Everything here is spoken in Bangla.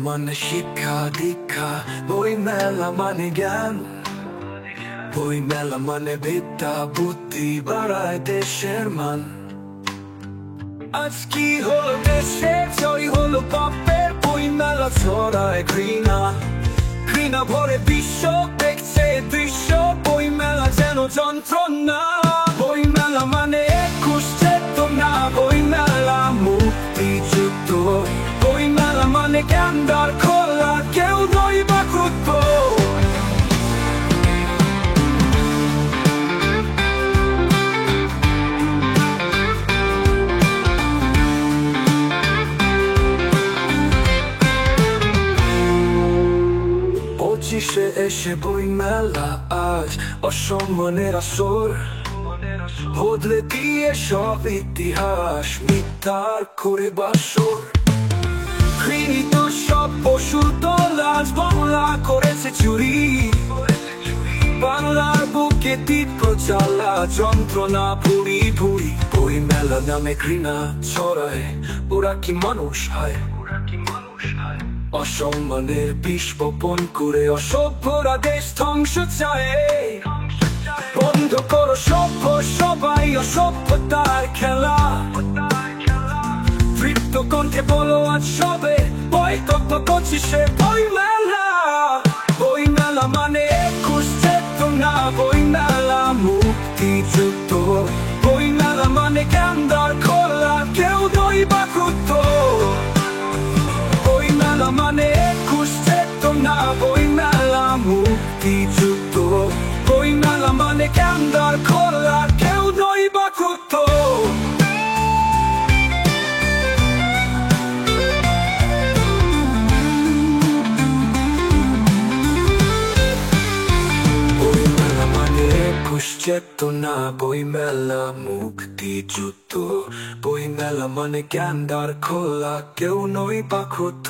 মানে শিক্ষা দীক্ষা, বই মেলা মানে জ্ঞান, বই মেলা মানে বিদ্যা বুদ্ধি বাড়ায় দেশের মান। আজ কি হলো দেশে, জয় হলো পাপের, বই মেলা ছড়ায় ঘৃণা, ঘৃণা ভরে বিশ্ব দেখছে দৃশ্য, বই মেলা যেন যন্ত্রণা। বই মেলা মানে 21 চেতনা, বই মেলা মুক্তিযুদ্ধ, বই মেলা মানে জ্ঞানদার খোলা, কেউ নয় বা ক্রুদ্ধ। পঁচিশে এসে বই মেলা আজ অসম্মানের আসর, বদলে দিয়ে সব ইতিহাস মিথ্যার করে বাসর। ঘৃণিত সব পশুর দল আজ বাংলা করেছে চুরি, বাংলার বুকে তীব্র জ্বালা যন্ত্রণা ভুরি ভুরি। বই মেলা নামে ঘৃণা ছড়ায়, ওরা কি মানুষ হয়? অসম্মানের বিষ বপন করে অসভ্যরা দেশ ধ্বংস চায়। বন্ধ করো সভ্য সবাই অসভ্যতার খেলা, তৃপ্ত কণ্ঠে বলো আজ সবে বয়কট 25শে বই মেলা। বই মেলা মানে 21 চেতনা, বই মেলা মুক্তিযুদ্ধ, বই মেলা মানে জ্ঞানদার খোলা, কেউ নয় বা ক্রুদ্ধ। বই মেলা মানে 21 চেতনা, বই মেলা মুক্তিযুদ্ধ, বই মেলা মানে জ্ঞানদার খোলা, কেউ নয় বা ক্রুদ্ধ। চেতনা, বই মেলা মুক্তিযুদ্ধ, বই মেলা মানে জ্ঞানদার খোলা, কেউ নয় বা ক্রুদ্ধ।